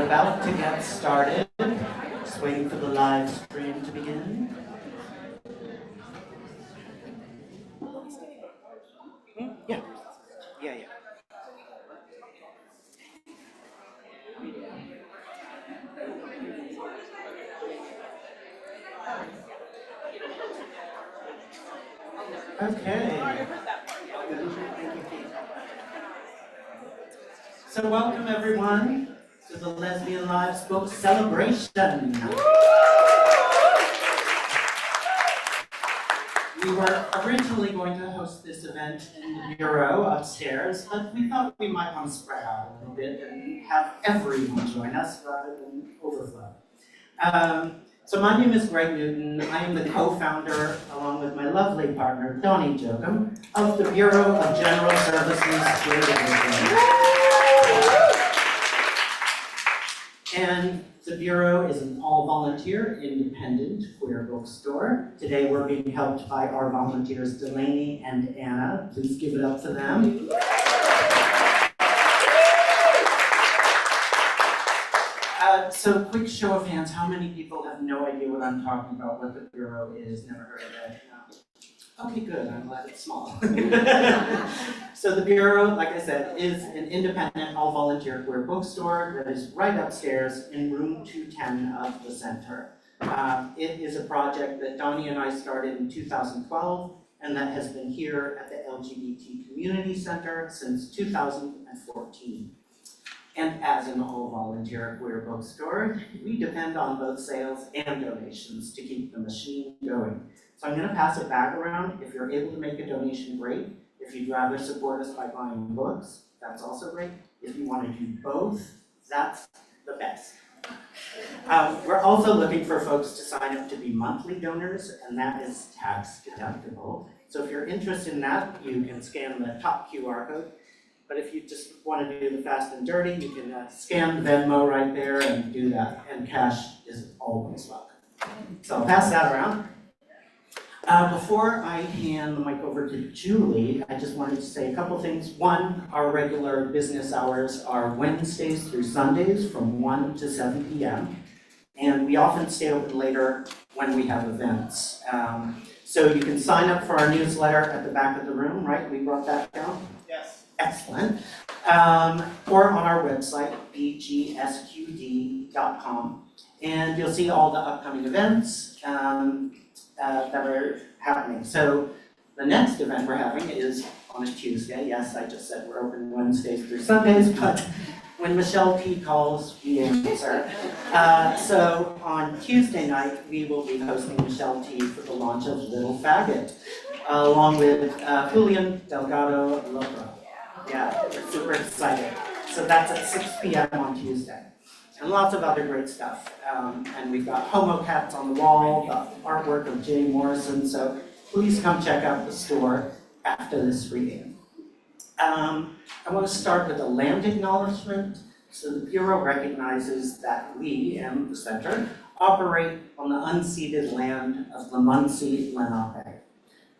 about to get started. Just waiting for the live stream to begin. Yeah. Yeah. Okay. So welcome everyone to the Lesbian Lives Book Celebration. We were originally going to host this event in the Bureau upstairs, but we thought we might want to spread out a little bit and have everyone join us rather than overflow. So my name is Greg Newton. I am the co-founder, along with my lovely partner, Donnie Jokum, of the Bureau of General Services Queer Division. And the Bureau is an all-volunteer, independent queer bookstore. Today we're being helped by our volunteers, Delaney and Anna. Please give it up for them. So quick show of hands, how many people have no idea what I'm talking about, what the Bureau is, never heard of it? No. Okay, good, I'm glad it's small. So the Bureau, like I said, is an independent, all-volunteer queer bookstore that is right upstairs in room 210 of the center. It is a project that Donnie and I started in 2012, and that has been here at the LGBT Community Center since 2014. And as an all-volunteer queer bookstore, we depend on both sales and donations to keep the machine going. So I'm going to pass it back around. If you're able to make a donation, great. If you'd rather support us by buying books, that's also great. If you want to do both, that's the best. We're also looking for folks to sign up to be monthly donors, and that is tax deductible. So if you're interested in that, you can scan the top QR code. But if you just want to do the fast and dirty, you can scan Venmo right there and do that. And cash is always welcome. So I'll pass that around. Before I hand the mic over to Julie, I just wanted to say a couple things. One, our regular business hours are Wednesdays through Sundays from 1 to 7 p.m. And we often stay open later when we have events. So you can sign up for our newsletter at the back of the room, right? We brought that down? Yes. Excellent. Or on our website, bgsqd.com. And you'll see all the upcoming events that are happening. So the next event we're having is on a Tuesday. Yes, I just said we're open Wednesdays through Sundays, but when Michelle T calls, we answer. So on Tuesday night, we will be hosting Michelle T for the launch of Little Faggot, along with Julian Delgado Lopra. Yeah, we're super excited. So that's at 6 p.m. on Tuesday. And lots of other great stuff. And we've got homo cats on the wall, the artwork of Jane Morrison. So please come check out the store after this reading. I want to start with a land acknowledgement. So the Bureau recognizes that we, and the Center, operate on the unceded land of Lemunsey Lenape.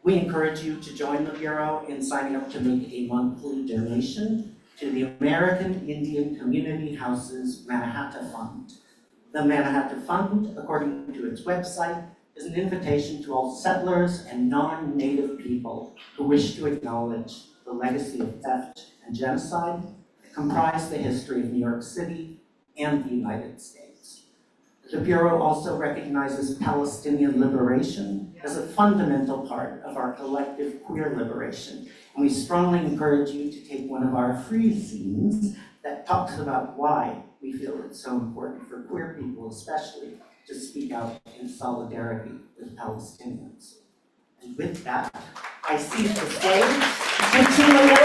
We encourage you to join the Bureau in signing up to make a monthly donation to the American Indian Community Houses Mannahatta Fund. The Mannahatta Fund, according to its website, is an invitation to all settlers and non-native people who wish to acknowledge the legacy of theft and genocide that comprise the history of New York City and the United States. The Bureau also recognizes Palestinian liberation as a fundamental part of our collective queer liberation. And we strongly encourage you to take one of our free zines that talks about why we feel it's so important for queer people especially to speak out in solidarity with Palestinians. And with that, I cede the stage to Julie.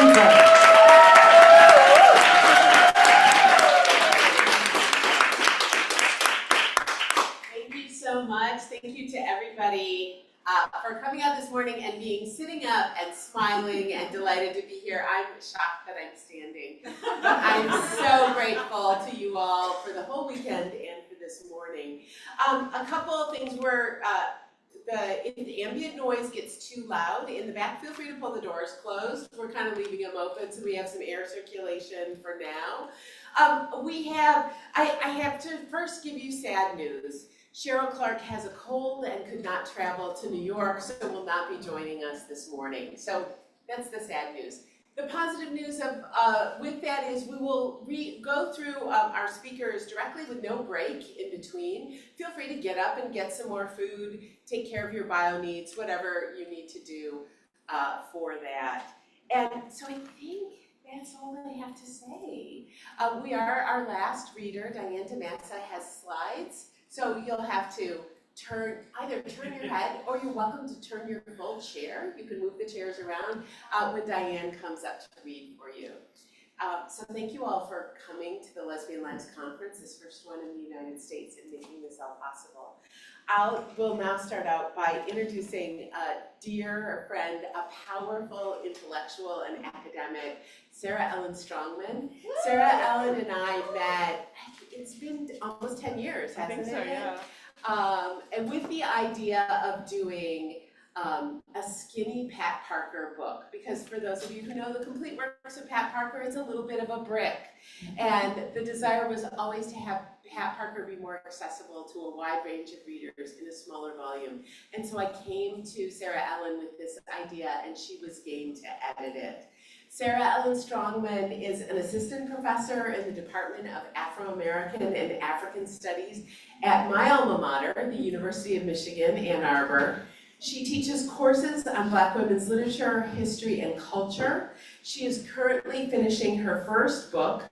Thank you to everybody for coming out this morning and sitting up and smiling and delighted to be here. I'm shocked that I'm standing, but I'm so grateful to you all for the whole weekend and for this morning. A couple of things if the ambient noise gets too loud in the back, feel free to pull the doors closed. We're kind of leaving them open so we have some air circulation for now. I have to first give you sad news. Cheryl Clark has a cold and could not travel to New York, so will not be joining us this morning. So that's the sad news. The positive news with that is we will go through our speakers directly with no break in between. Feel free to get up and get some more food, take care of your bio needs, whatever you need to do for that. And so I think that's all I have to say. Our last reader, Diane DeMassa, has slides, so you'll have to either turn your head, or you're welcome to turn your full chair. You can move the chairs around when Diane comes up to read for you. So thank you all for coming to the Lesbian Lives Conference, this first one in the United States, and making this all possible. We'll now start out by introducing a dear friend, a powerful intellectual and academic, Sarah Ellen Strongman. Sarah Ellen and I met, it's been almost 10 years, hasn't it? I think so, yeah. And with the idea of doing a skinny Pat Parker book, because for those of you who know the complete works of Pat Parker, it's a little bit of a brick. And the desire was always to have Pat Parker be more accessible to a wide range of readers in a smaller volume. And so I came to Sarah Ellen with this idea, and she was game to edit it. Sarah Ellen Strongman is an assistant professor in the Department of Afro-American and African Studies at my alma mater, the University of Michigan, Ann Arbor. She teaches courses on Black women's literature, history, and culture. She is currently finishing her first book,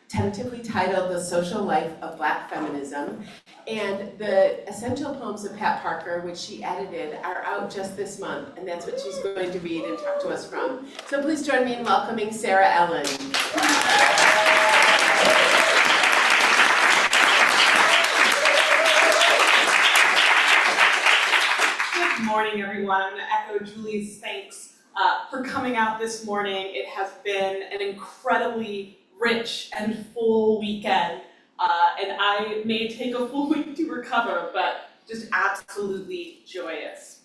tentatively titled The Social Life of Black Feminism. And the essential poems of Pat Parker, which she edited, are out just this month, and that's what she's going to read and talk to us from. So please join me in welcoming Sarah Ellen. Good morning, everyone. I'm going to echo Julie's thanks for coming out this morning. It has been an incredibly rich and full weekend, and I may take a full week to recover, but just absolutely joyous.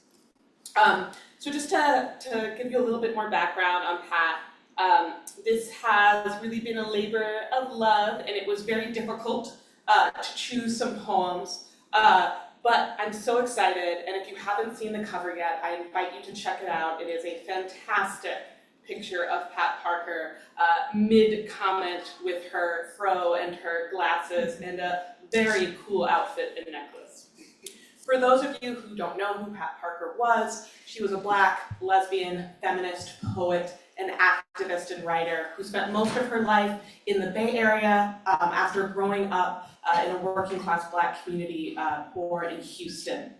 So just to give you a little bit more background on Pat, this has really been a labor of love, and it was very difficult to choose some poems, but I'm so excited, and if you haven't seen the cover yet, I invite you to check it out. It is a fantastic picture of Pat Parker, mid-comment with her fro and her glasses and a very cool outfit and necklace. For those of you who don't know who Pat Parker was, she was a Black, lesbian, feminist, poet, and activist and writer who spent most of her life in the Bay Area after growing up in a working class Black community poor in Houston.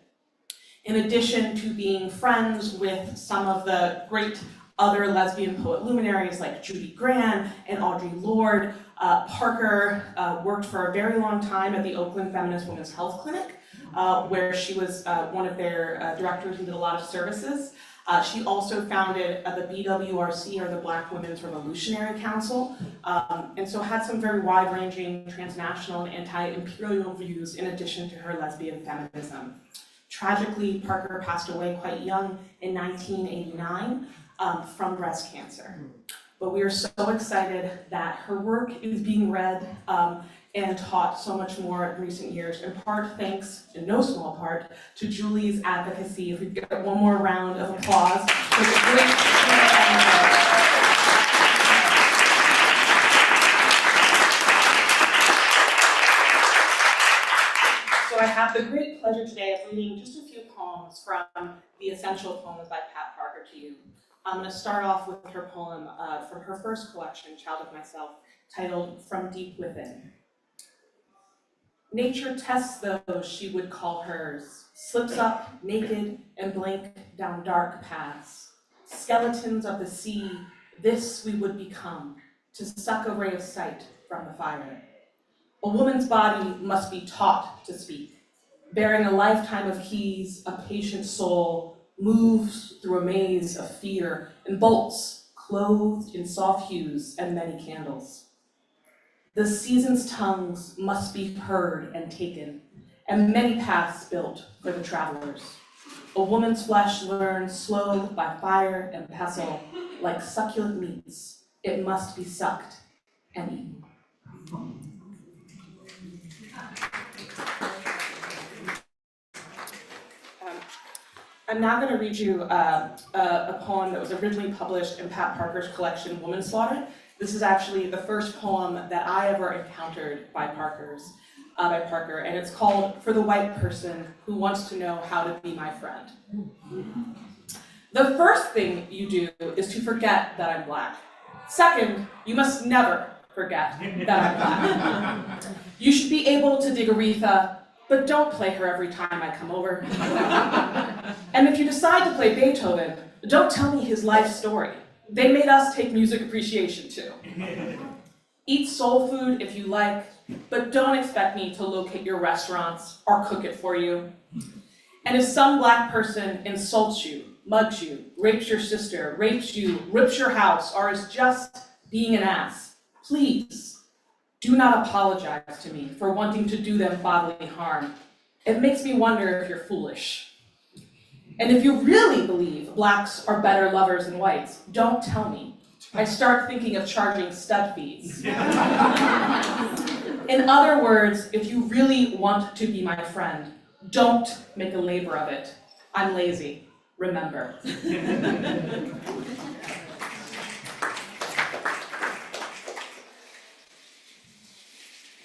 In addition to being friends with some of the great other lesbian poet luminaries like Judy Grahn and Audre Lorde, Parker worked for a very long time at the Oakland Feminist Women's Health Clinic, where she was one of their directors and did a lot of services. She also founded the BWRC, or the Black Women's Revolutionary Council, and so had some very wide-ranging transnational and anti-imperial views in addition to her lesbian feminism. Tragically, Parker passed away quite young in 1989 from breast cancer. But we are so excited that her work is being read and taught so much more in recent years, in part thanks, in no small part, to Julie's advocacy. If we get one more round of applause for the great So I have the great pleasure today of reading just a few poems from the Essential Poems by Pat Parker to you. I'm going to start off with her poem from her first collection, Child of Myself, titled From Deep Within. Nature tests those she would call hers, slips up naked and blank down dark paths. Skeletons of the sea, this we would become, to suck a ray of sight from the fire. A woman's body must be taught to speak, bearing a lifetime of keys, a patient soul, moves through a maze of fear and bolts, clothed in soft hues and many candles. The season's tongues must be heard and taken, and many paths built for the travelers. A woman's flesh learns slow by fire and pestle, like succulent meats, it must be sucked and eaten. I'm now going to read you a poem that was originally published in Pat Parker's collection, Woman Slaughter. This is actually the first poem that I ever encountered by Parker, and it's called For the White Person Who Wants to Know How to Be My Friend. The first thing you do is to forget that I'm Black. Second, you must never forget that I'm Black. You should be able to dig Aretha, but don't play her every time I come over. And if you decide to play Beethoven, don't tell me his life story. They made us take music appreciation too. Eat soul food if you like, but don't expect me to locate your restaurants or cook it for you. And if some Black person insults you, mugs you, rapes your sister, rapes you, rips your house, or is just being an ass, please do not apologize to me for wanting to do them bodily harm. It makes me wonder if you're foolish. And if you really believe Blacks are better lovers than whites, don't tell me. I start thinking of charging stud fees. In other words, if you really want to be my friend, don't make a labor of it. I'm lazy, remember. I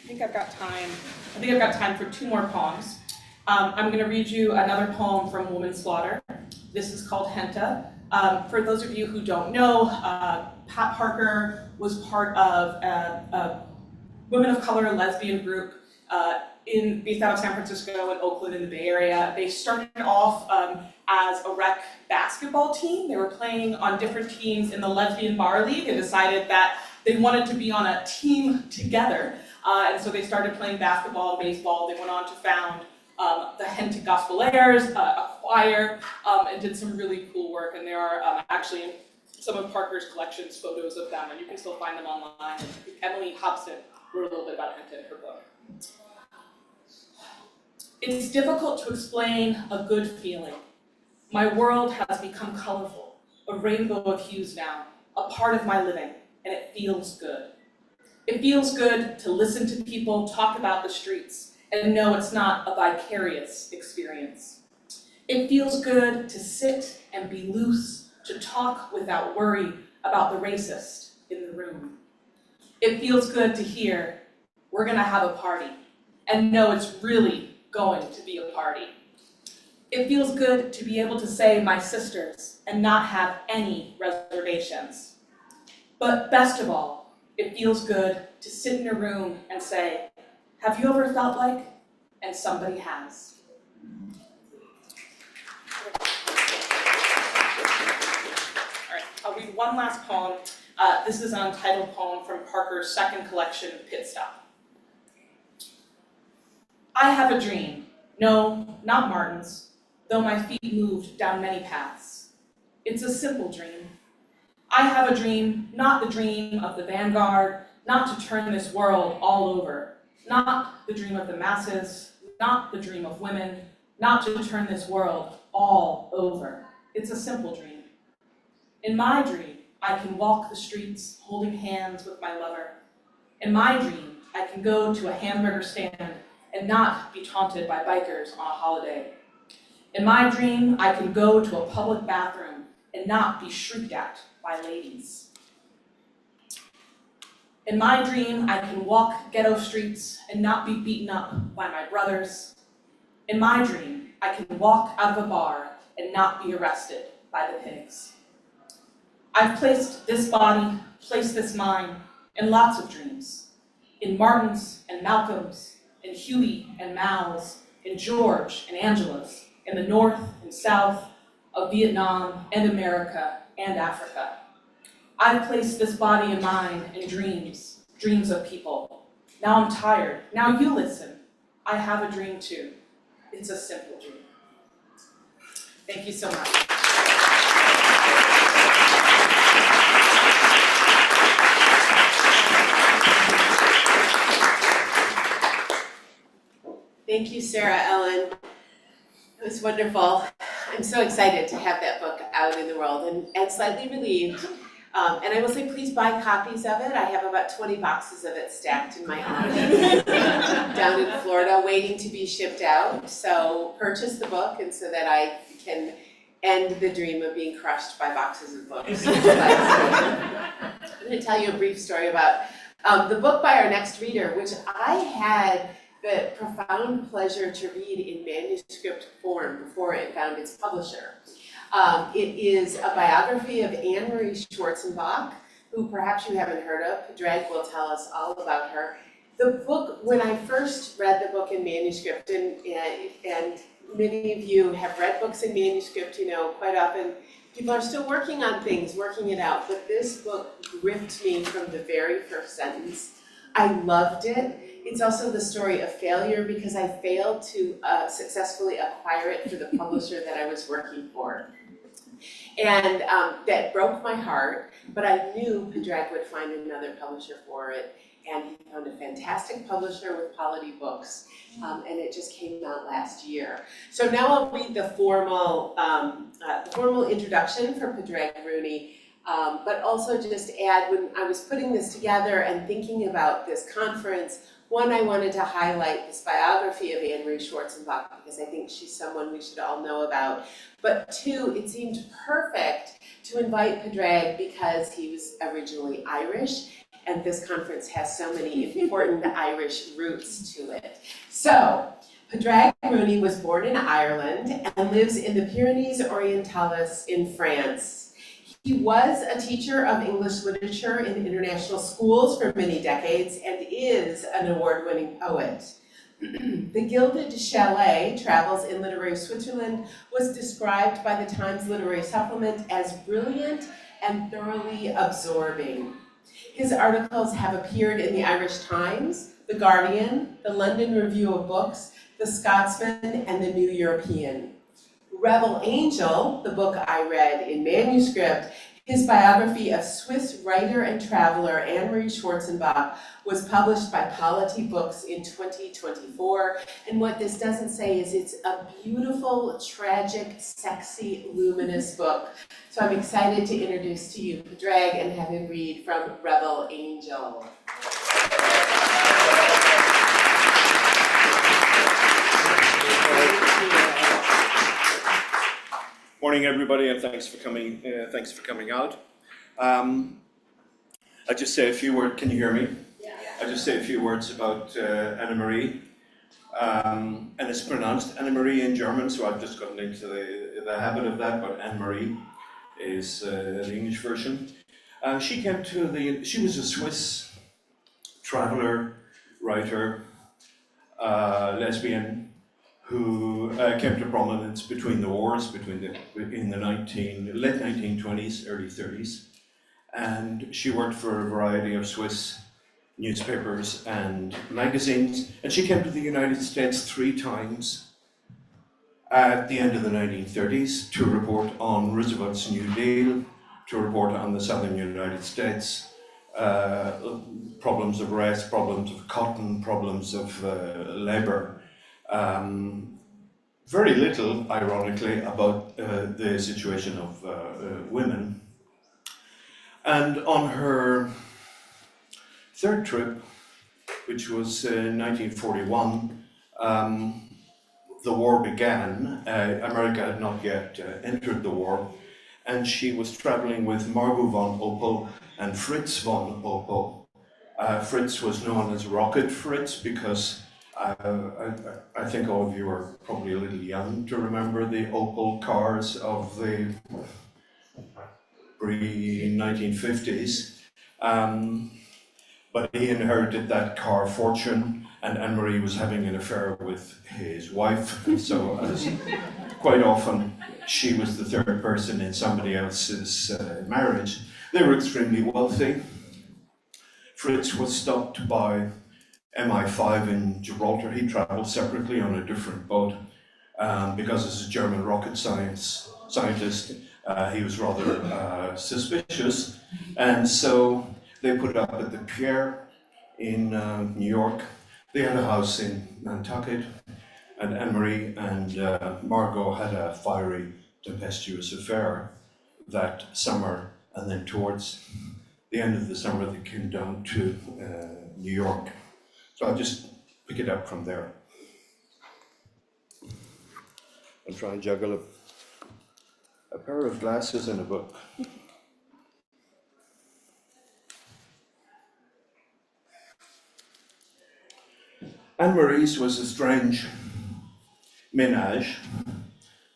think I've got time for two more poems. I'm going to read you another poem from Woman Slaughter. This is called Henta. For those of you who don't know, Pat Parker was part of a women of color lesbian group based out of San Francisco and Oakland in the Bay Area. They started off as a rec basketball team. They were playing on different teams in the Lesbian Bar League and decided that they wanted to be on a team together. And so they started playing basketball and baseball. They went on to found the Henta Gospelaires, a choir, and did some really cool work. And there are actually in some of Parker's collections photos of them, and you can still find them online. Emily Hobson wrote a little bit about Henta in her book. It's difficult to explain a good feeling. My world has become colorful, a rainbow of hues now, a part of my living, and it feels good. It feels good to listen to people talk about the streets and know it's not a vicarious experience. It feels good to sit and be loose, to talk without worry about the racist in the room. It feels good to hear, we're gonna have a party, and know it's really going to be a party. It feels good to be able to say my sisters and not have any reservations. But best of all, it feels good to sit in a room and say, have you ever felt like? And somebody has. All right, I'll read one last poem. This is an untitled poem from Parker's second collection, Pit Stop. I have a dream. No, not Martin's, though my feet moved down many paths. It's a simple dream. I have a dream, not the dream of the vanguard, not to turn this world all over, not the dream of the masses, not the dream of women, not to turn this world all over. It's a simple dream. In my dream, I can walk the streets holding hands with my lover. In my dream, I can go to a hamburger stand and not be taunted by bikers on a holiday. In my dream, I can go to a public bathroom and not be shrieked at by ladies. In my dream, I can walk ghetto streets and not be beaten up by my brothers. In my dream, I can walk out of a bar and not be arrested by the pigs. I've placed this body, placed this mind, in lots of dreams. In Martin's and Malcolm's, in Huey and Mao's, in George and Angela's, in the North and South of Vietnam and America and Africa. I've placed this body and mind in dreams, dreams of people. Now I'm tired. Now you listen. I have a dream too. It's a simple dream. Thank you so much. Thank you, Sarah Ellen. It was wonderful. I'm so excited to have that book out in the world and slightly relieved. And I will say, please buy copies of it. I have about 20 boxes of it stacked in my office down in Florida, waiting to be shipped out. So purchase the book, and so that I can end the dream of being crushed by boxes of books. I'm going to tell you a brief story about the book by our next reader, which I had the profound pleasure to read in manuscript form before it found its publisher. It is a biography of Anne-Marie Schwarzenbach, who perhaps you haven't heard of. Drag will tell us all about her. The book, when I first read the book in manuscript, and many of you have read books in manuscript, quite often people are still working on things, working it out, but this book gripped me from the very first sentence. I loved it. It's also the story of failure because I failed to successfully acquire it for the publisher that I was working for. And that broke my heart, but I knew Padraig would find another publisher for it, and he found a fantastic publisher with Polity Books, and it just came out last year. So now I'll read the formal introduction for Padraig Rooney, but also just add, when I was putting this together and thinking about this conference, one, I wanted to highlight this biography of Anne-Marie Schwarzenbach because I think she's someone we should all know about. But two, it seemed perfect to invite Padraig because he was originally Irish, and this conference has so many important Irish roots to it. So, Padraig Rooney was born in Ireland and lives in the Pyrenees Orientales in France. He was a teacher of English literature in international schools for many decades and is an award-winning poet. The Gilded Chalet, Travels in Literary Switzerland, was described by the Times Literary Supplement as brilliant and thoroughly absorbing. His articles have appeared in the Irish Times, The Guardian, the London Review of Books, The Scotsman, and the New European. Rebel Angel, the book I read in manuscript, his biography of Swiss writer and traveler Anne-Marie Schwarzenbach, was published by Polity Books in 2024. And what this doesn't say is it's a beautiful, tragic, sexy, luminous book. So I'm excited to introduce to you Padraig and have him read from Rebel Angel. Morning, everybody, and thanks for coming. Thanks for coming out. I just say a few words. Can you hear me? Yeah. I just say a few words about Anne-Marie, and it's pronounced Anne-Marie in German, so I've just gotten into the habit of that. But Anne-Marie is the English version. She was a Swiss traveler, writer, lesbian, who came to prominence between the wars, in the late 1920s, early 30s, and she worked for a variety of Swiss newspapers and magazines, and she came to the United States 3 times at the end of the 1930s to report on Roosevelt's New Deal, to report on the southern United States, problems of race, problems of cotton, problems of labor. Very little, ironically, about the situation of women. And on her 3rd trip, which was in 1941, the war began. America had not yet entered the war, and she was traveling with Margot von Opel and Fritz von Opel. Fritz was known as Rocket Fritz because I think all of you are probably a little young to remember the Opel cars of the pre-1950s. But he inherited that car fortune, and Anne-Marie was having an affair with his wife, so quite often she was the 3rd person in somebody else's marriage. They were extremely wealthy. Fritz was stopped by MI5 in Gibraltar. He traveled separately on a different boat because as a German rocket scientist, he was rather suspicious. And so they put up at the Pier in New York. They had a house in Nantucket. And Anne-Marie and Margot had a fiery, tempestuous affair that summer, and then towards the end of the summer they came down to New York. So I'll just pick it up from there. I'll try and juggle a pair of glasses and a book. Anne-Marie's was a strange ménage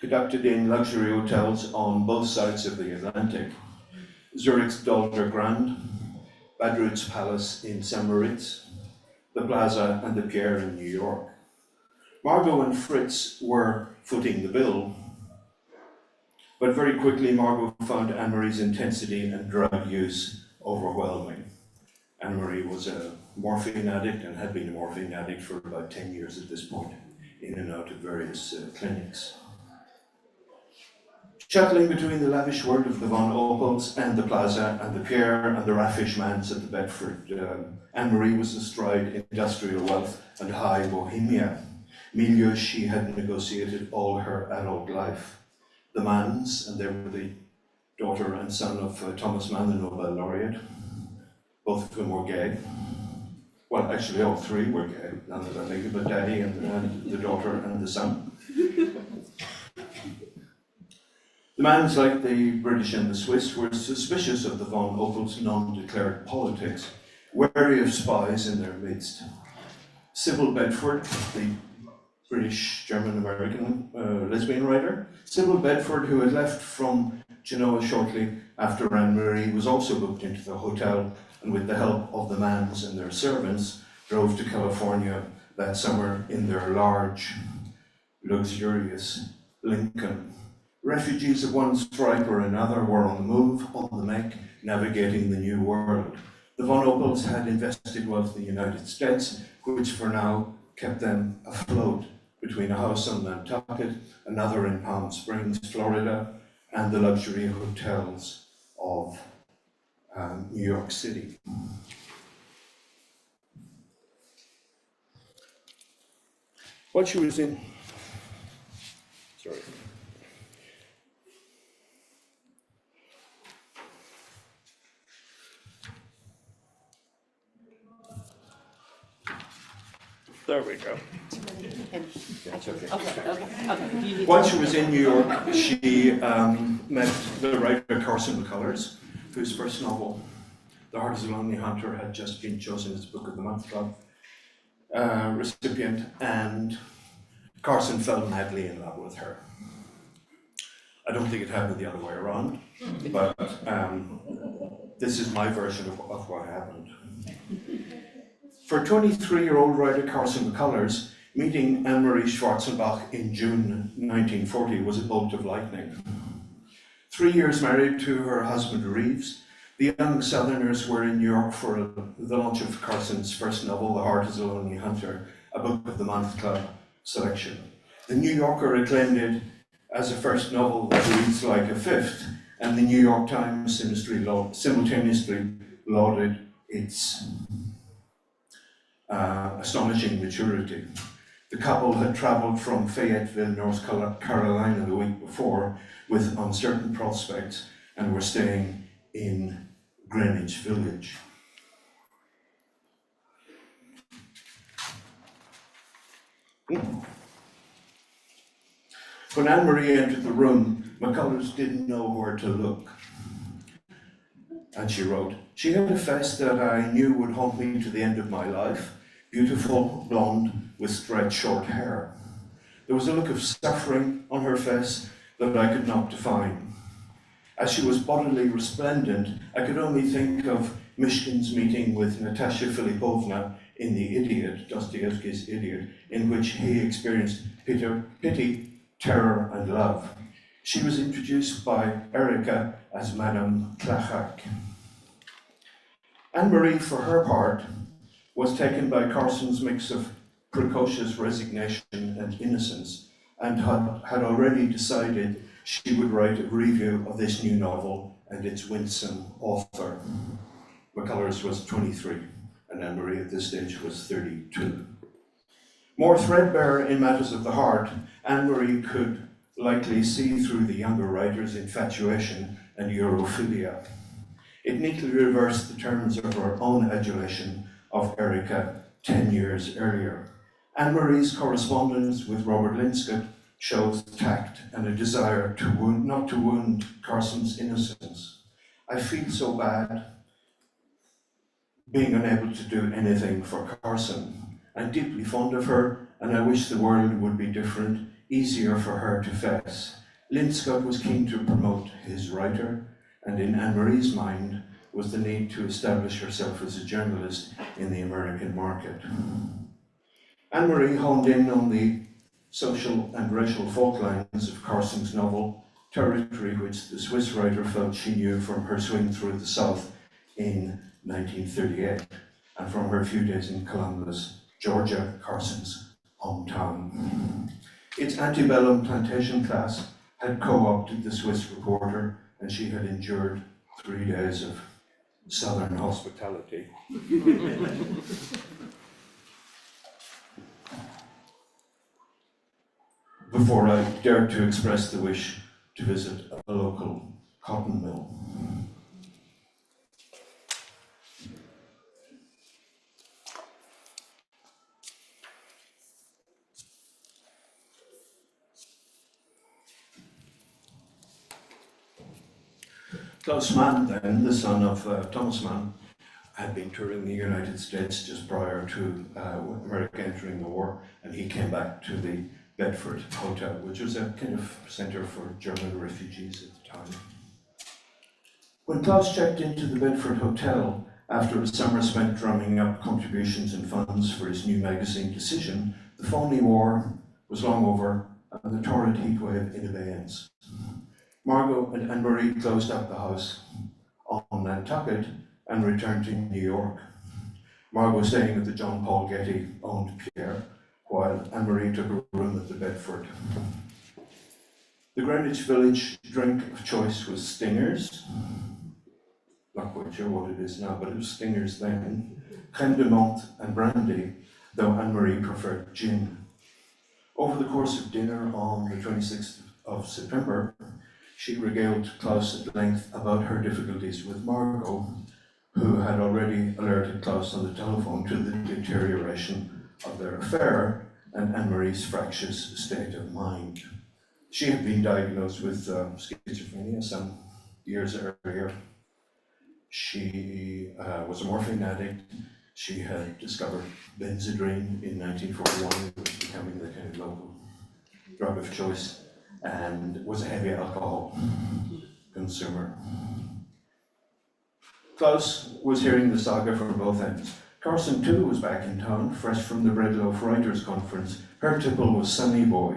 conducted in luxury hotels on both sides of the Atlantic. Zurich's Dolder Grand, Bad Ruth's Palace in St. Moritz, the Plaza and the Pierre in New York. Margot and Fritz were footing the bill, but very quickly Margot found Anne-Marie's intensity and drug use overwhelming. Anne-Marie was a morphine addict and had been a morphine addict for about 10 years at this point, in and out of various clinics. Shuttling between the lavish world of the Von Opels and the Plaza and the Pierre and the raffish manse at the Bedford, Anne-Marie was astride industrial wealth and high bohemia, milieu she had negotiated all her adult life. The Manns, and they were the daughter and son of Thomas Mann, the Nobel laureate, both of whom were gay. Well, actually all three were gay, now that I think of it, Daddy and the daughter and the son. The Manns, like the British and the Swiss, were suspicious of the Von Opels' non-declared politics, wary of spies in their midst. Sybil Bedford, the British, German-American lesbian writer, Sybil Bedford, who had left from Genoa shortly after Anne-Marie, was also booked into the hotel, and with the help of the Manns and their servants, drove to California that summer in their large, luxurious Lincoln. Refugees of one stripe or another were on the move, on the make, navigating the new world. The Von Opels had invested wealth in the United States, which for now kept them afloat between a house on Nantucket, another in Palm Springs, Florida, and the luxury hotels of New York City. What she was in, sorry. There we go. That's okay. Okay. While she was in New York, she met the writer Carson McCullers, whose first novel, The Heart is a Lonely Hunter, had just been chosen as Book of the Month Club recipient, and Carson fell madly in love with her. I don't think it happened the other way around, but this is my version of what happened. For 23-year-old writer Carson McCullers, meeting Anne-Marie Schwarzenbach in June 1940 was a bolt of lightning. 3 years married to her husband Reeves, the young Southerners were in New York for the launch of Carson's first novel, The Heart is a Lonely Hunter, a Book of the Month Club selection. The New Yorker acclaimed it as a first novel that reads like a fifth, and the New York Times simultaneously lauded its astonishing maturity. The couple had traveled from Fayetteville, North Carolina the week before with uncertain prospects and were staying in Greenwich Village. When Anne-Marie entered the room, McCullers didn't know where to look. And she wrote, "She had a face that I knew would haunt me to the end of my life, beautiful, blonde, with straight short hair. There was a look of suffering on her face that I could not define. As she was bodily resplendent, I could only think of Mishkin's meeting with Natasha Filipovna in The Idiot, Dostoevsky's Idiot, in which he experienced pity, terror, and love. She was introduced by Erika as Madame Klachak. Anne-Marie, for her part, was taken by Carson's mix of precocious resignation and innocence, and had already decided she would write a review of this new novel and its winsome author. McCullers was 23, and Anne-Marie at this stage was 32. More threadbare in matters of the heart, Anne-Marie could likely see through the younger writer's infatuation and Europhilia. It neatly reversed the terms of her own adulation of Erica 10 years earlier. Anne-Marie's correspondence with Robert Linscott shows tact and a desire not to wound Carson's innocence. I feel so bad being unable to do anything for Carson. I'm deeply fond of her, and I wish the world would be different, easier for her to face. Linscott was keen to promote his writer, and in Anne-Marie's mind was the need to establish herself as a journalist in the American market. Anne-Marie honed in on the social and racial fault lines of Carson's novel, territory which the Swiss writer felt she knew from her swing through the South in 1938, and from her few days in Columbus, Georgia, Carson's hometown. Its antebellum plantation class had co-opted the Swiss reporter, and she had endured 3 days of Southern hospitality. Before I dared to express the wish to visit a local cotton mill. Klaus Mann, then, the son of Thomas Mann, had been touring the United States just prior to America entering the war, and he came back to the Bedford Hotel, which was a kind of center for German refugees at the time. When Klaus checked into the Bedford Hotel after a summer spent drumming up contributions and funds for his new magazine Decision, the phony war was long over and the torrid heatwave in abeyance. Margot and Anne-Marie closed up the house on Nantucket and returned to New York. Margot staying at the John Paul Getty owned Pierre, while Anne-Marie took a room at the Bedford. The Greenwich Village drink of choice was Stingers. Not quite sure what it is now, but it was Stingers then. Crème de menthe and brandy, though Anne-Marie preferred gin. Over the course of dinner on the 26th of September, she regaled Klaus at length about her difficulties with Margot, who had already alerted Klaus on the telephone to the deterioration of their affair and Anne-Marie's fractious state of mind. She had been diagnosed with schizophrenia some years earlier. She was a morphine addict. She had discovered Benzedrine in 1941, it was becoming the kind of local drug of choice, and was a heavy alcohol consumer. Klaus was hearing the saga from both ends. Carson too was back in town, fresh from the Bread Loaf Writers' Conference. Her tipple was Sunny Boy,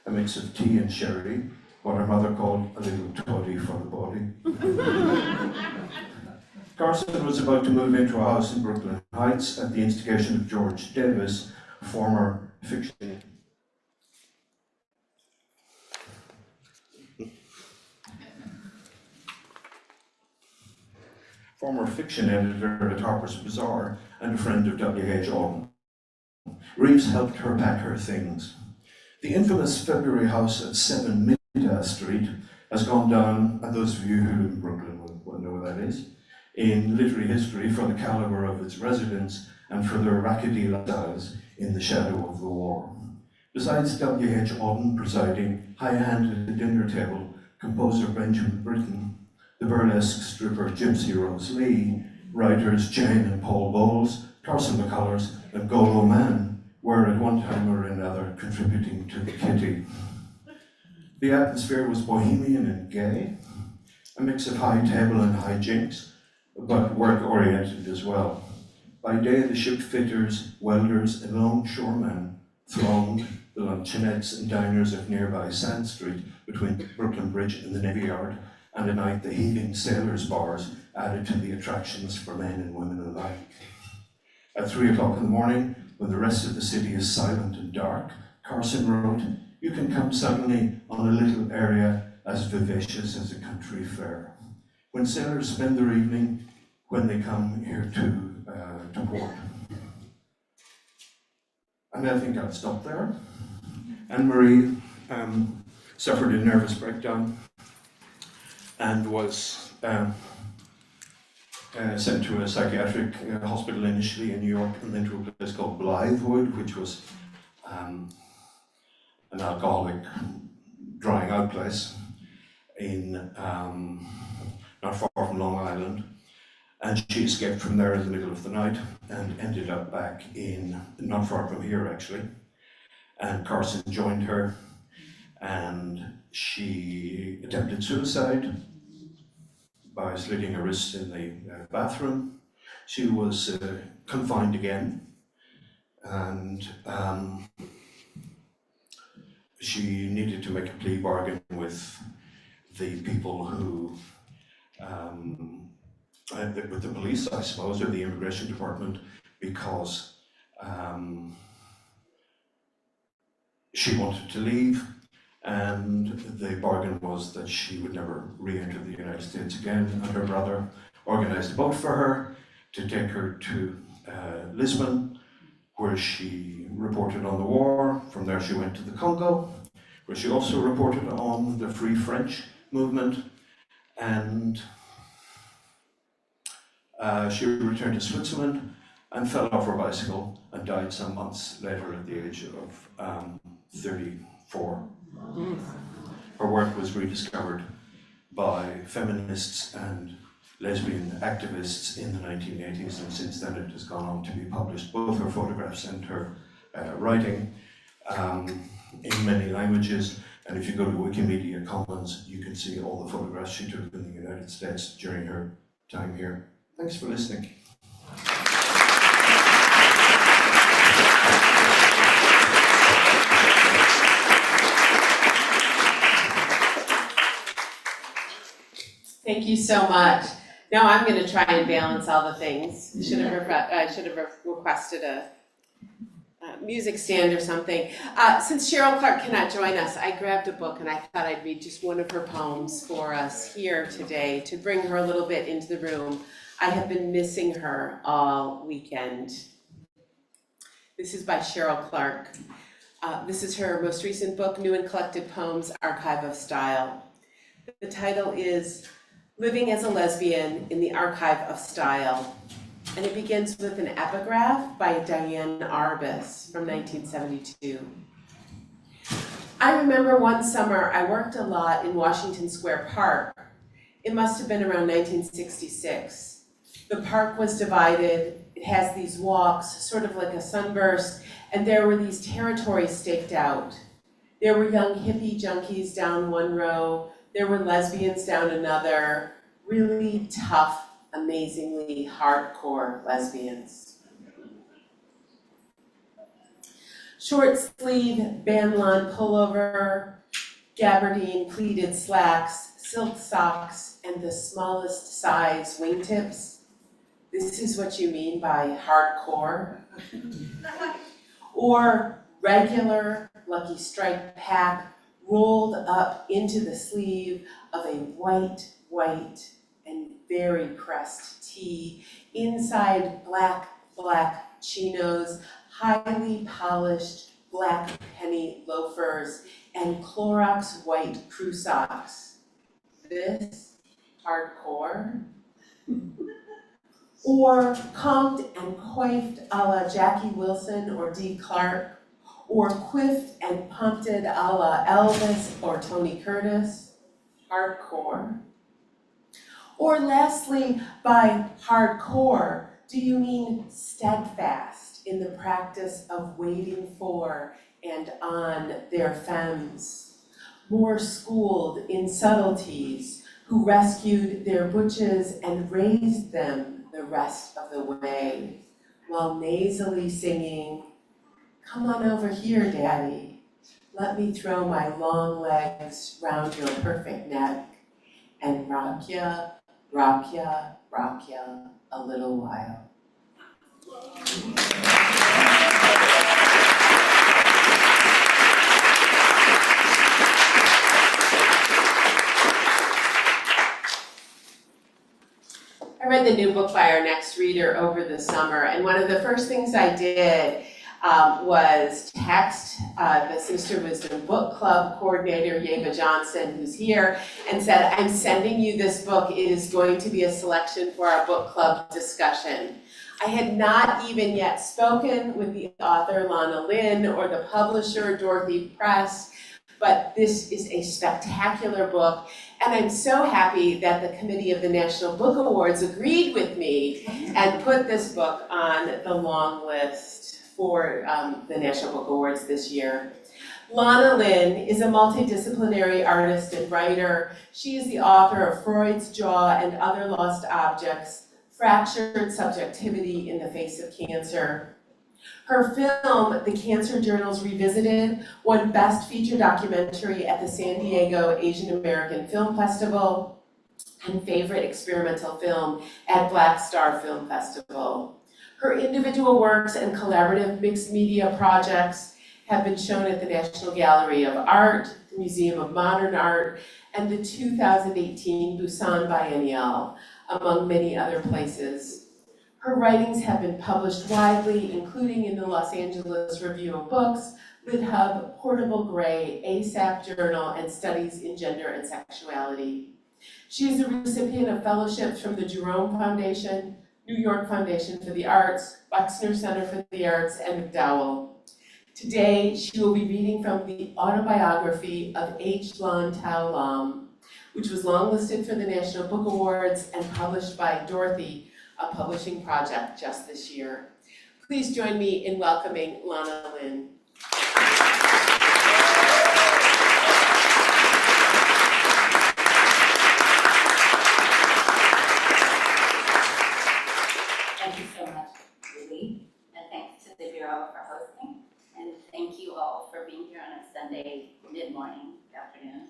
a mix of tea and sherry, what her mother called a little toddy for the body. Carson was about to move into a house in Brooklyn Heights at the instigation of George Davis, former fiction editor at Harper's Bazaar and a friend of W.H. Auden. Reeves helped her pack her things. The infamous February house at 7 Midda Street has gone down, and those of you who live in Brooklyn will know what that is, in literary history for the caliber of its residents and for their rackety lifestyles in the shadow of the war. Besides W.H. Auden presiding, high-handed at the dinner table, composer Benjamin Britten, the burlesque stripper Gypsy Rose Lee, writers Jane and Paul Bowles, Carson McCullers, and Golo Mann were at one time or another contributing to the kitty. The atmosphere was bohemian and gay, a mix of high table and high jinks, but work-oriented as well. By day, the ship fitters, welders, and longshoremen thronged the luncheonettes and diners of nearby Sand Street between Brooklyn Bridge and the Navy Yard, and at night the heaving sailors' bars added to the attractions for men and women alike. At 3 o'clock in the morning, when the rest of the city is silent and dark, Carson wrote, "You can come suddenly on a little area as vivacious as a country fair. When sailors spend their evening, when they come here to port." And I think I'll stop there. Anne-Marie suffered a nervous breakdown and was sent to a psychiatric hospital initially in New York and then to a place called Blythewood, which was an alcoholic drying out place in not far from Long Island. And she escaped from there in the middle of the night and ended up back in, not far from here actually. And Carson joined her and she attempted suicide by slitting her wrist in the bathroom. She was confined again and she needed to make a plea bargain with the people who with the police, I suppose, or the immigration department, because she wanted to leave, and the bargain was that she would never re-enter the United States again, and her brother organized a boat for her to take her to Lisbon, where she reported on the war. From there she went to the Congo, where she also reported on the Free French movement, and she returned to Switzerland and fell off her bicycle and died some months later at the age of 34. Her work was rediscovered by feminists and lesbian activists in the 1980s, and since then it has gone on to be published, both her photographs and her writing, in many languages. And if you go to Wikimedia Commons, you can see all the photographs she took in the United States during her time here. Thanks for listening. Thank you so much. Now I'm going to try and balance all the things. I should have requested a music stand or something. Since Cheryl Clark cannot join us, I grabbed a book and I thought I'd read just one of her poems for us here today to bring her a little bit into the room. I have been missing her all weekend. This is by Cheryl Clark. This is her most recent book, New and Collected Poems, Archive of Style. The title is Living as a Lesbian in the Archive of Style. And it begins with an epigraph by Diane Arbus from 1972. I remember one summer I worked a lot in Washington Square Park. It must have been around 1966. The park was divided. It has these walks, sort of like a sunburst, and there were these territories staked out. There were young hippie junkies down one row. There were lesbians down another. Really tough, amazingly hardcore lesbians. Short sleeve bandlon pullover, gabardine pleated slacks, silk socks, and the smallest size wingtips. This is what you mean by hardcore. Or regular Lucky Strike pack rolled up into the sleeve of a white, and very pressed tee, inside black chinos, highly polished black penny loafers, and Clorox white crew socks. This hardcore? Or combed and coiffed a la Jackie Wilson or Dee Clark, or quiffed and pumped-ed a la Elvis or Tony Curtis? Hardcore? Or lastly, by hardcore, do you mean steadfast in the practice of waiting for and on their femmes, more schooled in subtleties, who rescued their butches and raised them the rest of the way, while nasally singing, "Come on over here, Daddy. Let me throw my long legs round your perfect neck and rock ya a little while." I read the new book by our next reader over the summer, and one of the first things I did was text the Sinister Wisdom Book Club coordinator, Yeva Johnson, who's here, and said, I'm sending you this book. It is going to be a selection for our book club discussion. I had not even yet spoken with the author, Lana Lynn, or the publisher, Dorothy Press, but this is a spectacular book. And I'm so happy that the committee of the National Book Awards agreed with me and put this book on the long list for the National Book Awards this year. Lana Lynn is a multidisciplinary artist and writer. She is the author of Freud's Jaw and Other Lost Objects, Fractured Subjectivity in the Face of Cancer. Her film, The Cancer Journals Revisited, won Best Feature Documentary at the San Diego Asian American Film Festival and Favorite Experimental Film at Black Star Film Festival. Her individual works and collaborative mixed media projects have been shown at the National Gallery of Art, the Museum of Modern Art, and the 2018 Busan Biennial, among many other places. Her writings have been published widely, including in the Los Angeles Review of Books, LitHub, Portable Gray, ASAP Journal, and Studies in Gender and Sexuality. She is a recipient of fellowships from the Jerome Foundation, New York Foundation for the Arts, Wexner Center for the Arts, and McDowell. Today, she will be reading from the autobiography of H. Lan Tao Lam, which was longlisted for the National Book Awards and published by Dorothy, a publishing project just this year. Please join me in welcoming Lana Lynn. Thank you so much, Julie, and thanks to the Bureau for hosting, and thank you all for being here on a Sunday mid-morning, afternoon.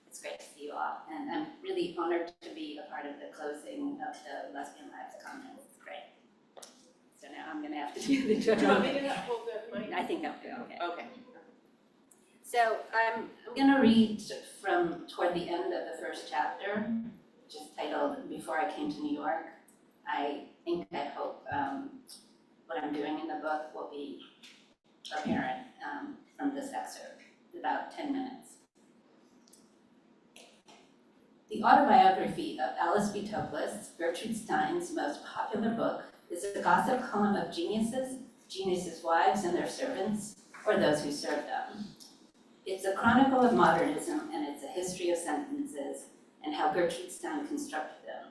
It's great to see you all, and I'm really honored to be a part of the closing of the Lesbian Lives Conference. It's great. So now I'm going to have to do the Do you want me to hold the mic? I think I'll do okay. Okay. So I'm going to read from toward the end of the first chapter, which is titled Before I Came to New York. I hope what I'm doing in the book will be apparent from this excerpt, about 10 minutes. The autobiography of Alice B. Toklas, Gertrude Stein's most popular book, is a gossip column of geniuses, geniuses' wives and their servants, or those who serve them. It's a chronicle of modernism, and it's a history of sentences and how Gertrude Stein constructed them.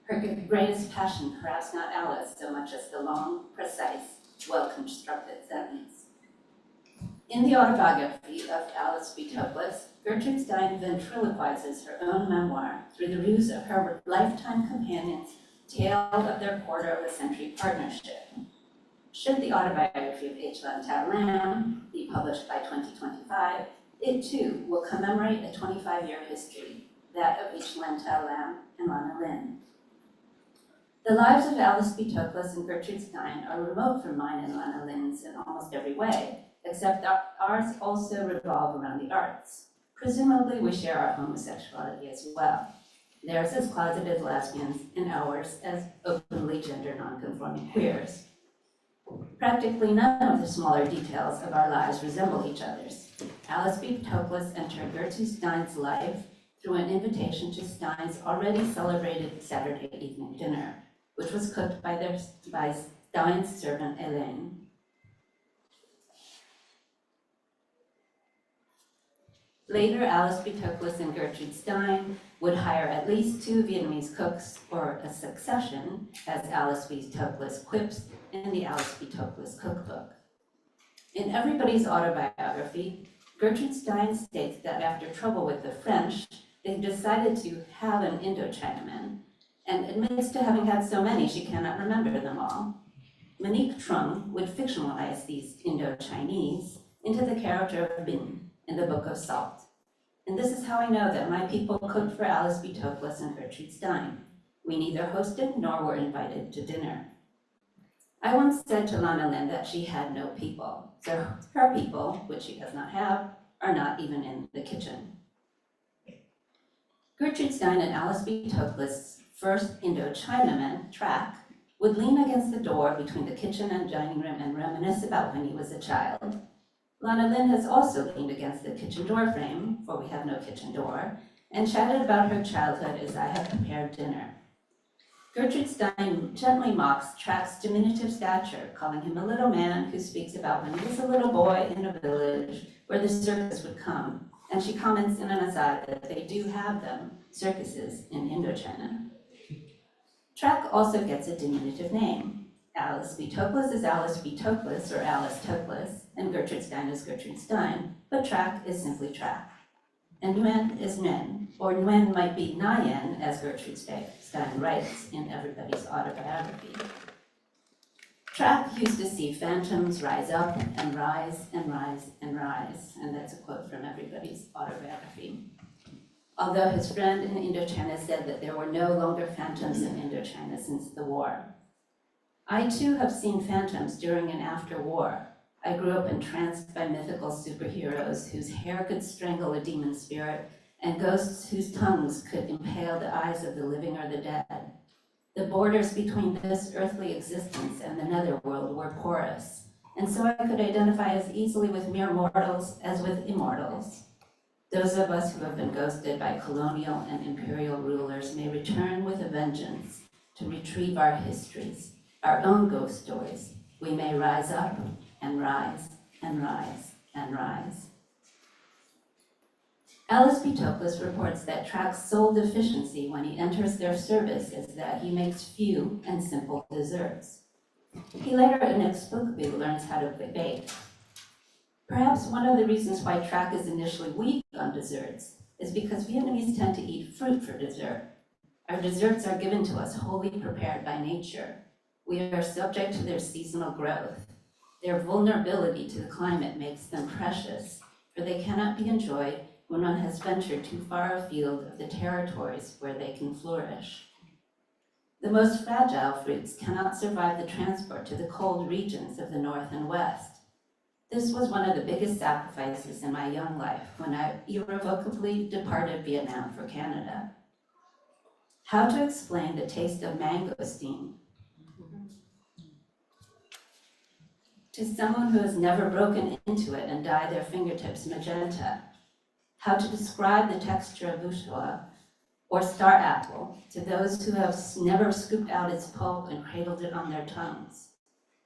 Her greatest passion, perhaps not Alice so much as the long, precise, well-constructed sentence. In the autobiography of Alice B. Toklas, Gertrude Stein ventriloquizes her own memoir through the ruse of her lifetime companion's tale of their quarter-of-a-century partnership. Should the autobiography of H. Lan Tao Lam be published by 2025, it too will commemorate a 25-year history, that of H. Lan Tao Lam and Lana Lynn. The lives of Alice B. Toklas and Gertrude Stein are remote from mine and Lana Lynn's in almost every way, except that ours also revolve around the arts. Presumably, we share our homosexuality as well. Theirs as closeted lesbians, and ours as openly gender nonconforming queers. Practically none of the smaller details of our lives resemble each other's. Alice B. Toklas entered Gertrude Stein's life through an invitation to Stein's already celebrated Saturday evening dinner, which was cooked by Stein's servant Elaine. Later, Alice B. Toklas and Gertrude Stein would hire at least 2 Vietnamese cooks, or a succession, as Alice B. Toklas quips in the Alice B. Toklas cookbook. In everybody's autobiography, Gertrude Stein states that after trouble with the French, they decided to have an Indo-Chinaman, and admits to having had so many she cannot remember them all. Monique Trung would fictionalize these Indo-Chinese into the character of Bin in the Book of Salt. And this is how I know that my people cooked for Alice B. Toklas and Gertrude Stein. We neither hosted nor were invited to dinner. I once said to Lana Lynn that she had no people. So her people, which she does not have, are not even in the kitchen. Gertrude Stein and Alice B. Toklas' first Indo-Chinaman, Track, would lean against the door between the kitchen and dining room and reminisce about when he was a child. Lana Lynn has also leaned against the kitchen door frame, for we have no kitchen door, and chatted about her childhood as I have prepared dinner. Gertrude Stein gently mocks Track's diminutive stature, calling him a little man who speaks about when he was a little boy in a village where the circus would come, and she comments in an aside that they do have them, circuses, in Indochina. Track also gets a diminutive name. Alice B. Toklas is Alice B. Toklas, or Alice Toklas, and Gertrude Stein is Gertrude Stein, but Track is simply Track. And Nguyen is Nguyen, or Nguyen might be Nguyen, as Gertrude Stein writes in Everybody's Autobiography. Track used to see phantoms rise up and rise and rise and rise, and that's a quote from Everybody's Autobiography. Although his friend in Indochina said that there were no longer phantoms in Indochina since the war. I too have seen phantoms during and after war. I grew up entranced by mythical superheroes whose hair could strangle a demon spirit and ghosts whose tongues could impale the eyes of the living or the dead. The borders between this earthly existence and the netherworld were porous, and so I could identify as easily with mere mortals as with immortals. Those of us who have been ghosted by colonial and imperial rulers may return with a vengeance to retrieve our histories, our own ghost stories. We may rise up and rise and rise and rise. Alice B. Toklas reports that Track's sole deficiency when he enters their service is that he makes few and simple desserts. He later inexplicably learns how to bake. Perhaps one of the reasons why Track is initially weak on desserts is because Vietnamese tend to eat fruit for dessert. Our desserts are given to us wholly prepared by nature. We are subject to their seasonal growth. Their vulnerability to the climate makes them precious, for they cannot be enjoyed when one has ventured too far afield of the territories where they can flourish. The most fragile fruits cannot survive the transport to the cold regions of the North and West. This was one of the biggest sacrifices in my young life when I irrevocably departed Vietnam for Canada. How to explain the taste of mangosteen to someone who has never broken into it and dyed their fingertips magenta? How to describe the texture of vushua or star apple to those who have never scooped out its pulp and cradled it on their tongues?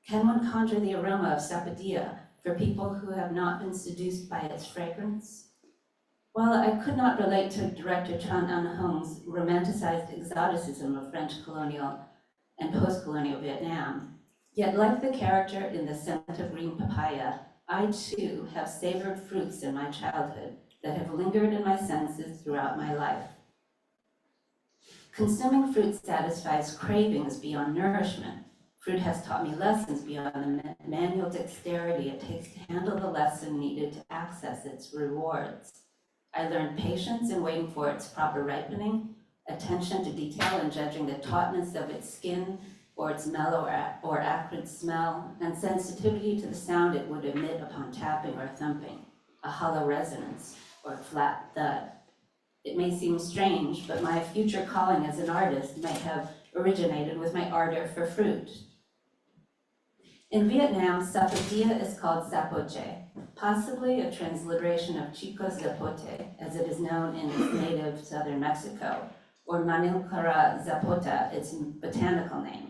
Can one conjure the aroma of sapodilla for people who have not been seduced by its fragrance? While I could not relate to director Tran Anh Hong's romanticized exoticism of French colonial and post-colonial Vietnam, yet like the character in The Scent of Green Papaya, I too have savored fruits in my childhood that have lingered in my senses throughout my life. Consuming fruit satisfies cravings beyond nourishment. Fruit has taught me lessons beyond the manual dexterity it takes to handle the lesson needed to access its rewards. I learned patience in waiting for its proper ripening, attention to detail in judging the tautness of its skin or its mellow or acrid smell, and sensitivity to the sound it would emit upon tapping or thumping, a hollow resonance or a flat thud. It may seem strange, but my future calling as an artist might have originated with my ardor for fruit. In Vietnam, sapodilla is called zapote, possibly a transliteration of chico zapote, as it is known in its native southern Mexico, or Manilcara zapota, its botanical name.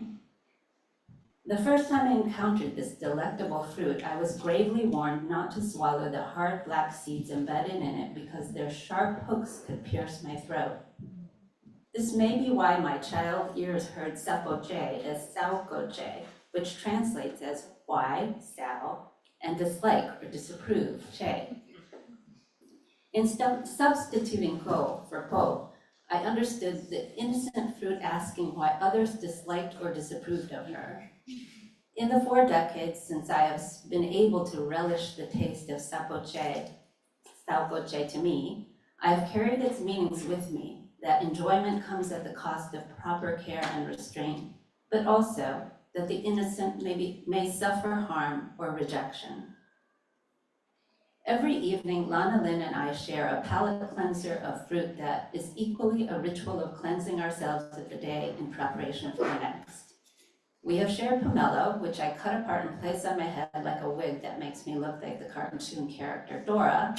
The first time I encountered this delectable fruit, I was gravely warned not to swallow the hard black seeds embedded in it because their sharp hooks could pierce my throat. This may be why my child ears heard sapoche as saucoche, which translates as why, sao, and dislike or disapprove, che. In substituting ko for po, I understood the innocent fruit asking why others disliked or disapproved of her. In the 4 decades since I have been able to relish the taste of saucoche to me, I have carried its meanings with me, that enjoyment comes at the cost of proper care and restraint, but also that the innocent may suffer harm or rejection. Every evening, Lana Lynn and I share a palate cleanser of fruit that is equally a ritual of cleansing ourselves of the day in preparation for the next. We have shared pomelo, which I cut apart and place on my head like a wig that makes me look like the cartoon character Dora.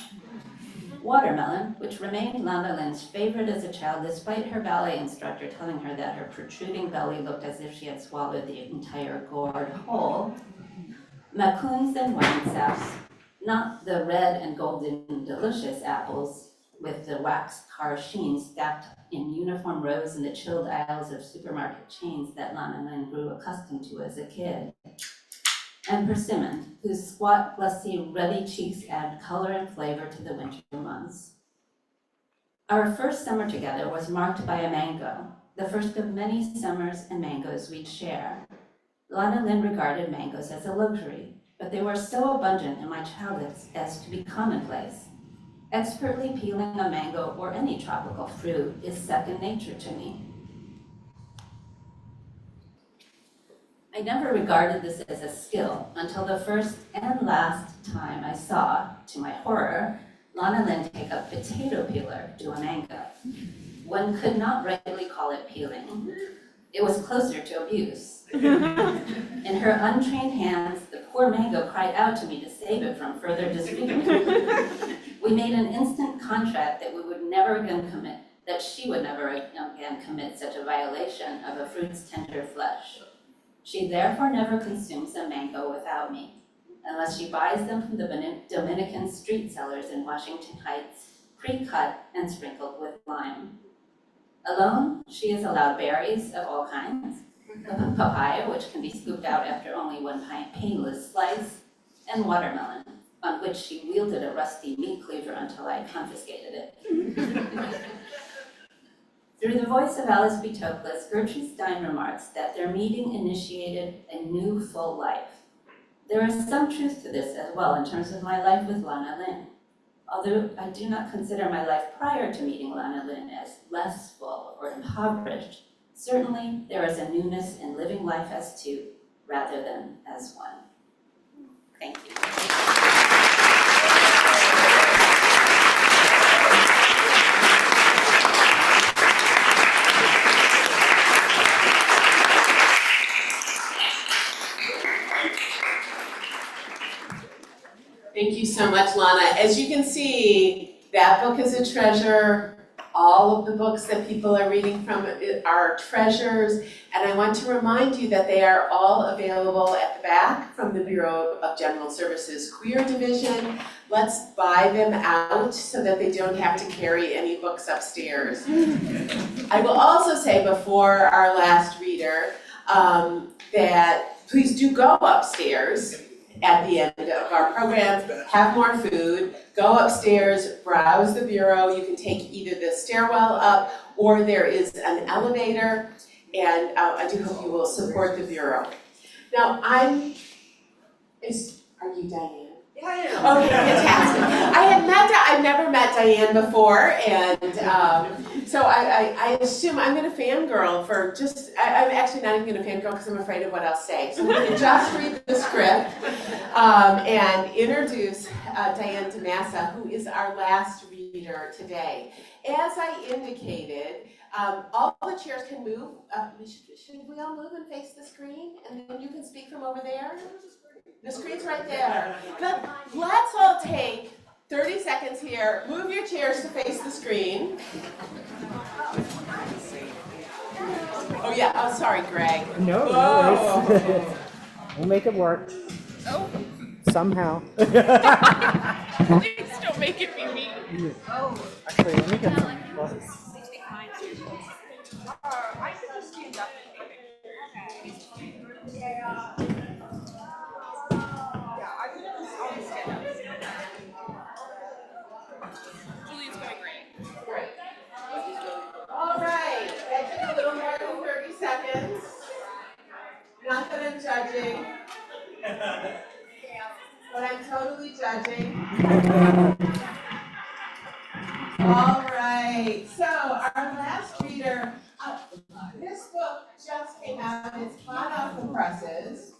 Watermelon, which remained Lana Lynn's favorite as a child despite her ballet instructor telling her that her protruding belly looked as if she had swallowed the entire gourd whole. Macoons and wine saps, not the red and golden delicious apples with the waxed car sheen stacked in uniform rows in the chilled aisles of supermarket chains that Lana Lynn grew accustomed to as a kid. And persimmon, whose squat, glossy, ruddy cheeks add color and flavor to the winter months. Our first summer together was marked by a mango, the first of many summers and mangoes we'd share. Lana Lynn regarded mangoes as a luxury, but they were so abundant in my childhood as to be commonplace. Expertly peeling a mango or any tropical fruit is second nature to me. I never regarded this as a skill until the first and last time I saw, to my horror, Lana Lynn take a potato peeler to a mango. One could not rightly call it peeling. It was closer to abuse. In her untrained hands, the poor mango cried out to me to save it from further disfigurement. We made an instant contract that we would never again commit, that she would never again commit such a violation of a fruit's tender flesh. She therefore never consumes a mango without me, unless she buys them from the Dominican street sellers in Washington Heights, pre-cut and sprinkled with lime. Alone, she is allowed berries of all kinds, papaya, which can be scooped out after only one painless slice, and watermelon, on which she wielded a rusty meat cleaver until I confiscated it. Through the voice of Alice B. Toklas, Gertrude Stein remarks that their meeting initiated a new full life. There is some truth to this as well in terms of my life with Lana Lynn. Although I do not consider my life prior to meeting Lana Lynn as less full or impoverished, certainly there is a newness in living life as two rather than as one. Thank you. Thank you so much, Lana. As you can see, that book is a treasure. All of the books that people are reading from are treasures. And I want to remind you that they are all available at the back from the Bureau of General Services Queer Division. Let's buy them out so that they don't have to carry any books upstairs. I will also say before our last reader that please do go upstairs at the end of our program, have more food, go upstairs, browse the bureau. You can take either the stairwell up or there is an elevator, and I do hope you will support the bureau. Now, are you Diane? Yeah, I am. Okay, fantastic. I've never met Diane before, and so I assume I'm gonna fangirl for just, I'm actually not even gonna fangirl because I'm afraid of what I'll say. So I'm gonna just read the script and introduce Diane DeMassa, who is our last reader today. As I indicated, all the chairs can move. Should we all move and face the screen? And then you can speak from over there? The screen's right there. Let's all take 30 seconds here. Move your chairs to face the screen. Oh yeah, oh sorry, Greg. No, Whoa. no worries. We'll make it work. Oh. Somehow. Please don't make it be me. Actually, let me get some. I can just stand up and take it. Yeah. Julie's going great. All right, that took a little more than 30 seconds. Not that I'm judging, but I'm totally judging. All right, so our last reader, this book just came out, it's hot off the presses.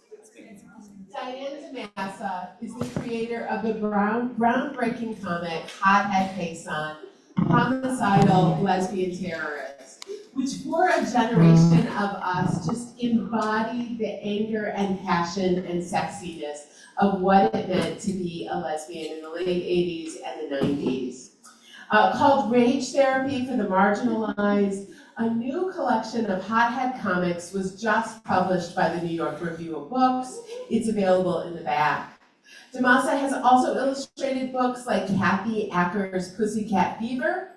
Diane DeMassa is the creator of the groundbreaking comic Hothead Face On, Homicidal Lesbian Terrorist. which for a generation of us just embodied the anger and passion and sexiness of what it meant to be a lesbian in the late 80s and the 90s. Called Rage Therapy for the Marginalized, a new collection of hothead comics was just published by the New York Review of Books. It's available in the back. Damasa has also illustrated books like Kathy Acker's Pussycat Fever,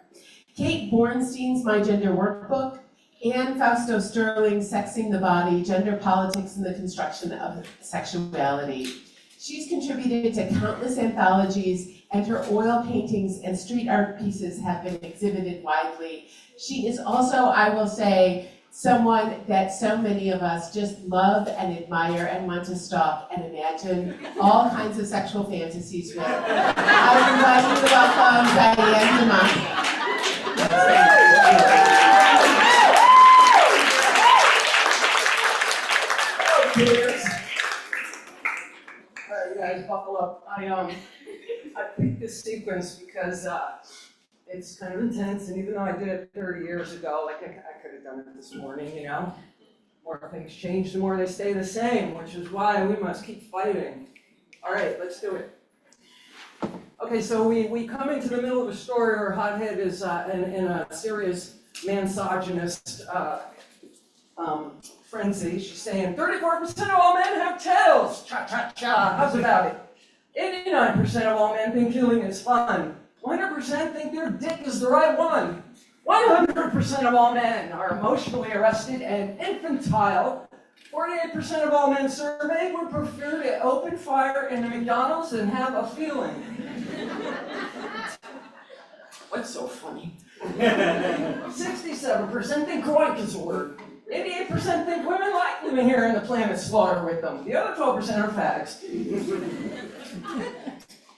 Kate Bornstein's My Gender Workbook, and Fausto Sterling's Sexing the Body, Gender Politics and the Construction of Sexuality. She's contributed to countless anthologies, and her oil paintings and street art pieces have been exhibited widely. She is also, I will say, someone that so many of us just love and admire and want to stalk and imagine all kinds of sexual fantasies with. I would invite you to welcome Diane Damasa. You guys buckle up. I picked this sequence because it's kind of intense, and even though I did it 30 years ago, like I could have done it this morning, you know? More things change, the more they stay the same, which is why we must keep fighting. All right, let's do it. Okay, so we come into the middle of a story where Hothead is in a serious mansogynist frenzy. She's saying 34% of all men have tails. Cha-cha-cha. How's about it? 89% of all men think killing is fun. 100% think their dick is the right one. 100% of all men are emotionally arrested and infantile. 48% of all men surveyed would prefer to open fire in a McDonald's and have a feeling. What's so funny? 67% think kroink is a word. 88% think women like living here in the planet slaughter with them. The other 12% are fags.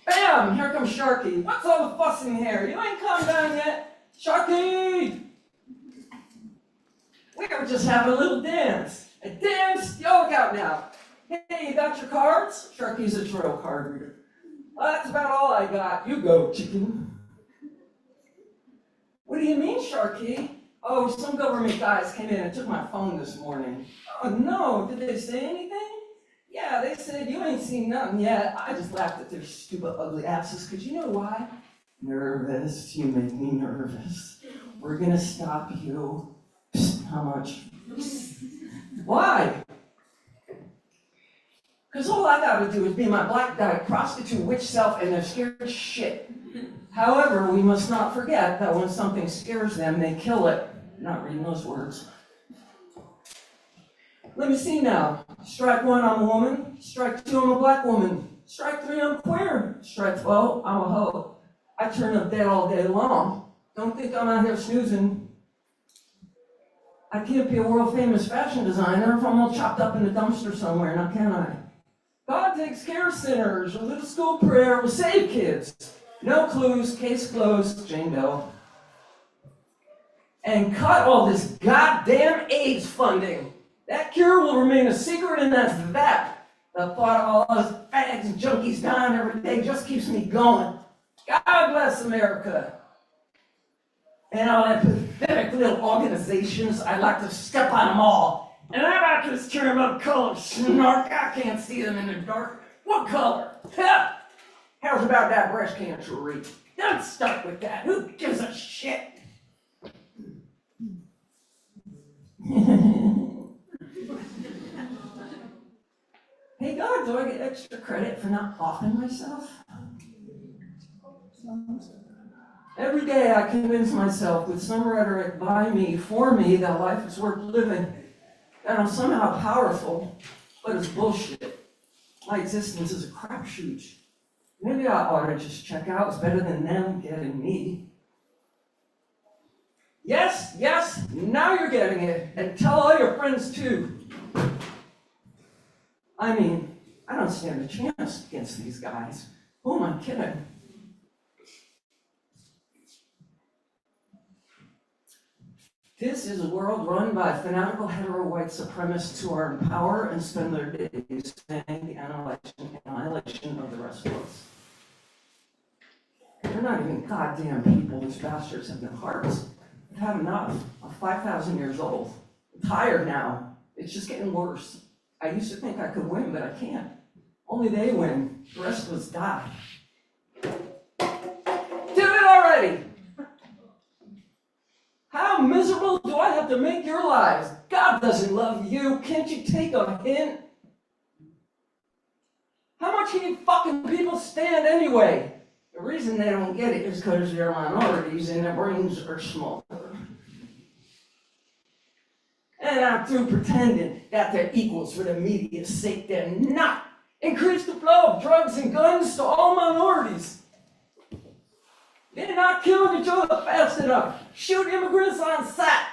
Bam! Here comes Sharky. What's all the fussing here? You ain't come down yet. Sharky! We were just having a little dance. A dance? Yo, look out now. Hey, you got your cards? Sharky's a tarot card reader. Well, that's about all I got. You go, chicken. What do you mean, Sharky? Oh, some government guys came in and took my phone this morning. Oh no, did they say anything? Yeah, they said you ain't seen nothing yet. I just laughed at their stupid, ugly asses, because you know why? Nervous, you make me nervous. We're gonna stop you. Psst, how much? Why? Because all I gotta do is be my black dyke prostitute witch self and they're scared as shit. However, we must not forget that when something scares them, they kill it. Not reading those words. Let me see now. Strike 1, I'm a woman. Strike 2, I'm a black woman. Strike 3, I'm queer. Strike 12, I'm a hoe. I turn up dead all day long. Don't think I'm out here snoozing. I can't be a world famous fashion designer if I'm all chopped up in a dumpster somewhere, now can I? God takes care of sinners. A little school prayer will save kids. No clues, case closed, Jane Doe. And cut all this goddamn AIDS funding. That cure will remain a secret, and that's that. The thought of all those fags and junkies dying every day just keeps me going. God bless America. And all that pathetic little organizations, I'd like to step on them all. And how about this term of color snark? I can't see them in the dark. What color? Ha! How's about that breast cancer rate? Don't start with that. Who gives a shit? Hey God, do I get extra credit for not offing myself? Every day I convince myself with some rhetoric by me, for me, that life is worth living, that I'm somehow powerful, but it's bullshit. My existence is a crapshoot. Maybe I ought to just check out. It's better than them getting me. Yes, yes, now you're getting it. And tell all your friends too. I mean, I don't stand a chance against these guys. Who am I kidding? This is a world run by fanatical hetero white supremacists who are in power and spend their days saying the annihilation of the rest of us. They're not even goddamn people. These bastards have no hearts. I've had enough. I'm 5,000 years old. I'm tired now. It's just getting worse. I used to think I could win, but I can't. Only they win. The rest of us die. Do it already! How miserable do I have to make your lives? God doesn't love you. Can't you take a hint? How much can you fucking people stand anyway? The reason they don't get it is because they're minorities and their brains are smaller. And I'm through pretending that they're equals for the media's sake. They're not. Increase the flow of drugs and guns to all minorities. They're not killing each other fast enough. Shoot immigrants on sight.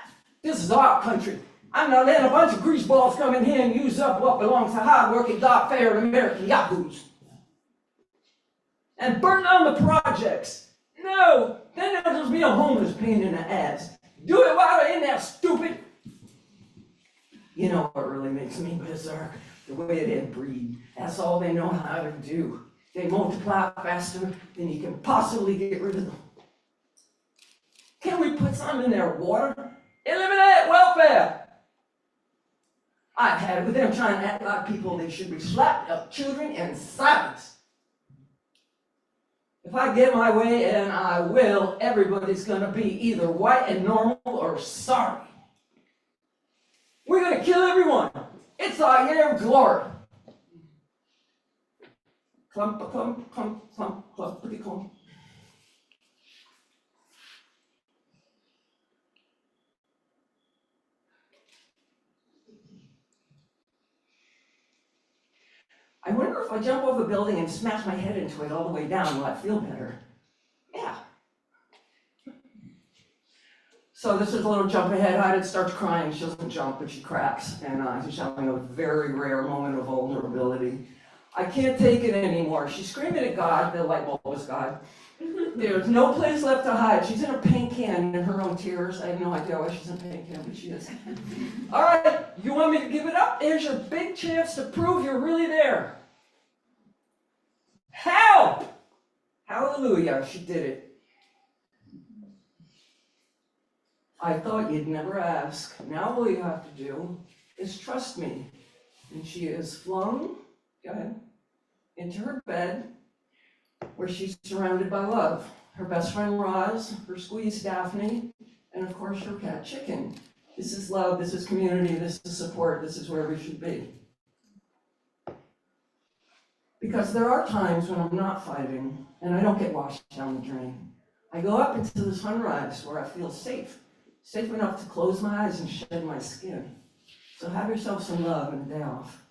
This is our country. I'm not letting a bunch of greaseballs come in here and use up what belongs to hard-working, God-fearing American yahoos. And burn down the projects. No, then there'll just be a homeless pain in the ass. Do it while they're in there, stupid. You know what really makes me berserk? The way they breed. That's all they know how to do. They multiply faster than you can possibly get rid of them. Can we put some in their water? Eliminate welfare! I've had it with them trying to act like people they should be slapped up, children, and silenced. If I get my way, and I will, everybody's gonna be either white and normal or sorry. We're gonna kill everyone. It's our year of glory. Clump, clump, clump, clump, clump, clump. I wonder if I jump off a building and smash my head into it all the way down, will I feel better? Yeah. So this is a little jump ahead. Hyde starts crying. She doesn't jump, but she cracks. And she's having a very rare moment of vulnerability. I can't take it anymore. She's screaming at God. The light bulb was God. There's no place left to hide. She's in a paint can in her own tears. I have no idea why she's in a paint can, but she is. All right, you want me to give it up? Here's your big chance to prove you're really there. Help! Hallelujah, she did it. I thought you'd never ask. Now all you have to do is trust me. And she is flown, go ahead, into her bed, where she's surrounded by love. Her best friend Roz, her squeeze Daphne, and of course her cat Chicken. This is love, this is community, this is support, this is where we should be. Because there are times when I'm not fighting, and I don't get washed down the drain. I go up into the sunrise where I feel safe, safe enough to close my eyes and shed my skin. So have yourself some love and a day off.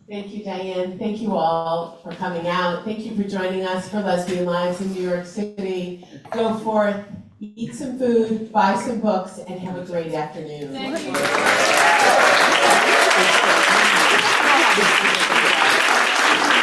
Thank you, Diane. Thank you all for coming out. Thank you for joining us for Lesbian Lives in New York City. Go forth, eat some food, buy some books, and have a great afternoon. Thank you.